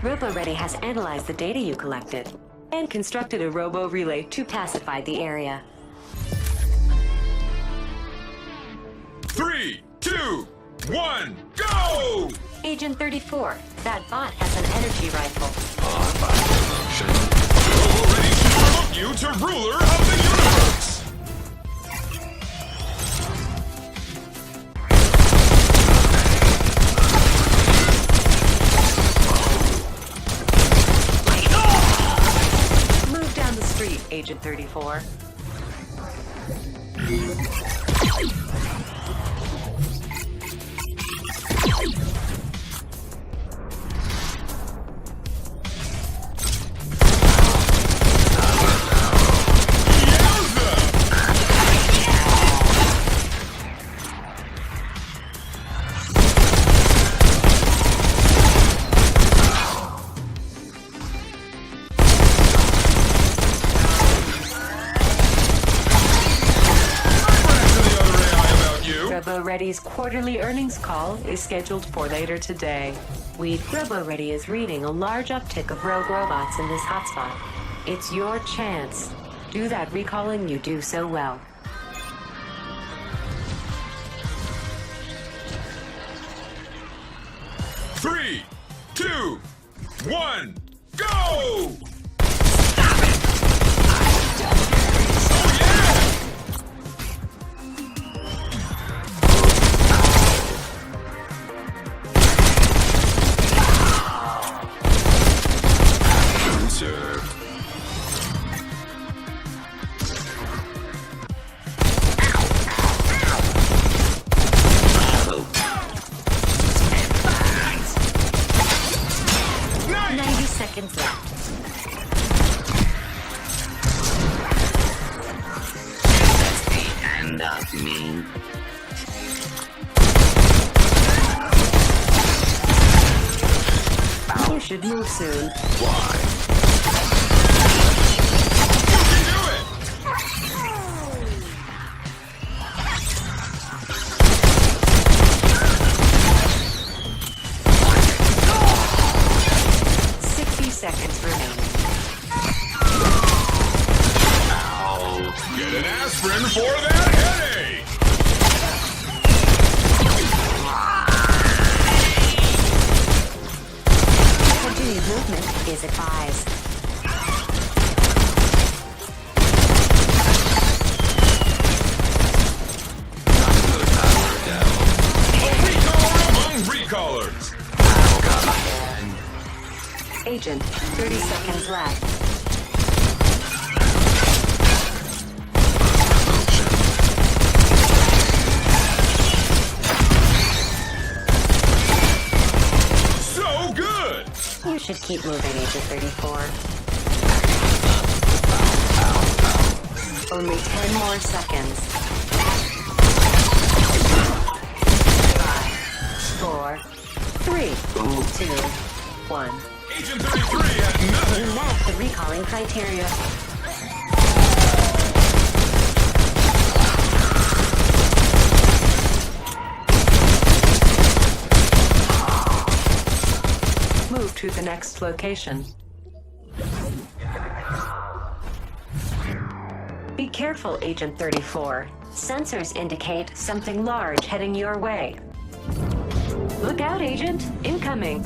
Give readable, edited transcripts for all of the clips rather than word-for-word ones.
RoboReady has analyzed the data you collected and constructed a robo relay to pacify the area. 3, 2, 1, go! Agent 34, that bot has an energy rifle. RoboReady should promote you to ruler of the universe! Move down the street, Agent 34. RoboReady's quarterly earnings call is scheduled for later today. RoboReady is reading a large uptick of rogue robots in this hotspot. It's your chance. Do that recalling you do so well. 3, 2, 1, go! Seconds left. That's the end of me. You should move soon. Why? Do it! 60 seconds remaining. Get an aspirin for that headache! Continued movement is advised. A recaller among recallers! Agent, 30 seconds left. So good! You should keep moving, Agent 34. Only 10 more seconds. 5, 4, 3, 2, 1. Agent 33 had nothing. You met the recalling criteria. Move to the next location. Be careful, Agent 34. Sensors indicate something large heading your way. Look out, Agent. Incoming.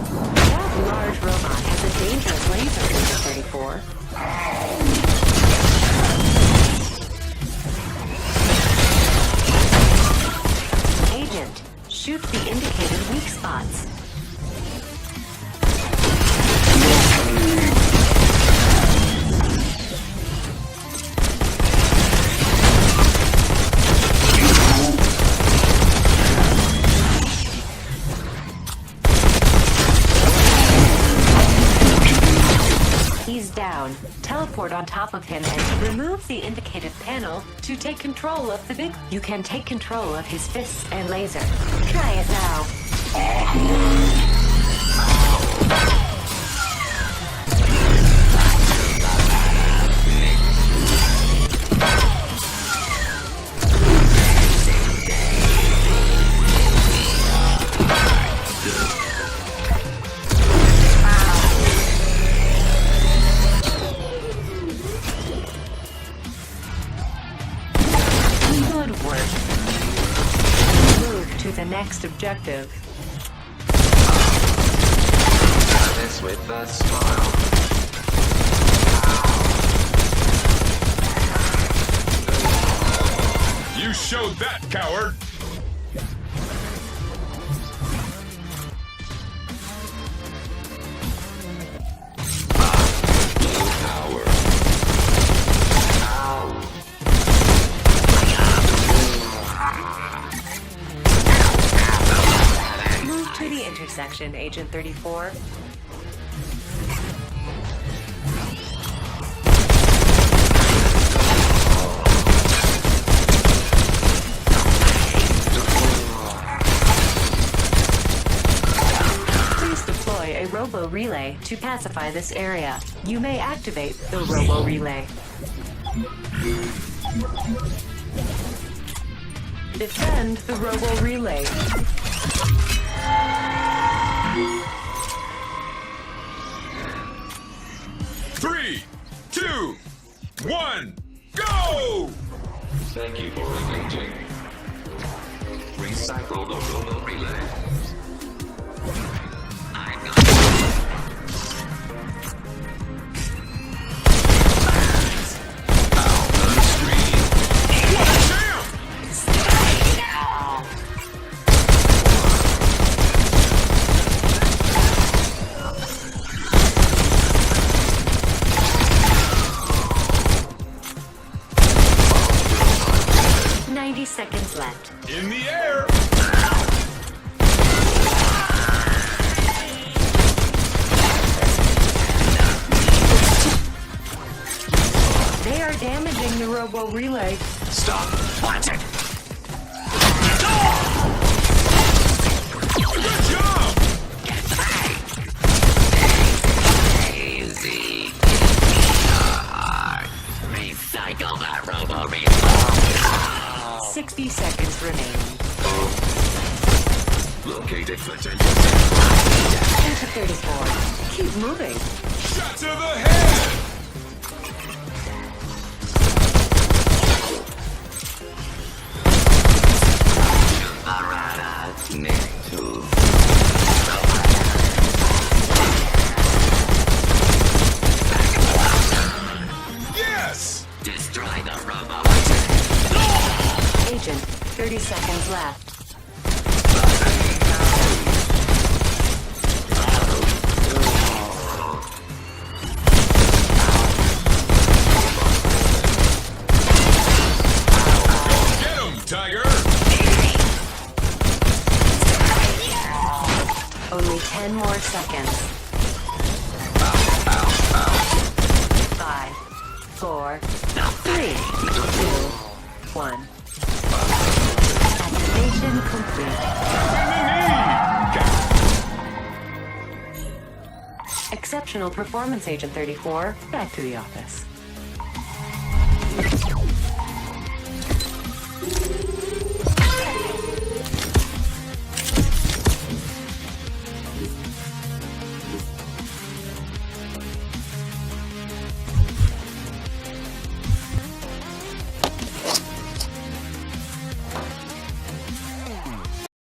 That large robot has a dangerous laser, Agent 34. Agent, shoot the indicated weak spots. He's down. Teleport on top of him and remove the indicated panel to take control of the big... You can take control of his fists and laser. Try it now. next objective. This with a smile. You showed that, coward! Power. Move to the intersection, Agent 34. Please deploy a Robo Relay to pacify this area. You may activate the Robo Relay. Defend the Robo Relay. Three, two, one, go! Thank you for engaging. Recycle the Robo Relay. I'm not. Out the street. Champ! 90 seconds left. In the air! They are damaging the Robo Relay. Stop. Watch it. Good job! Easy. Recycle that Robo Relay. 60 seconds remaining. Located potential. Agent 34. Keep moving. Shot to the head! Arada. Next to. Yes! Destroy the Robo. Agent, 30 seconds left. Get him, Tiger! Only 10 more seconds. 5, 4, 3, 2, 1. Activation complete. Exceptional performance, Agent 34. Back to the office.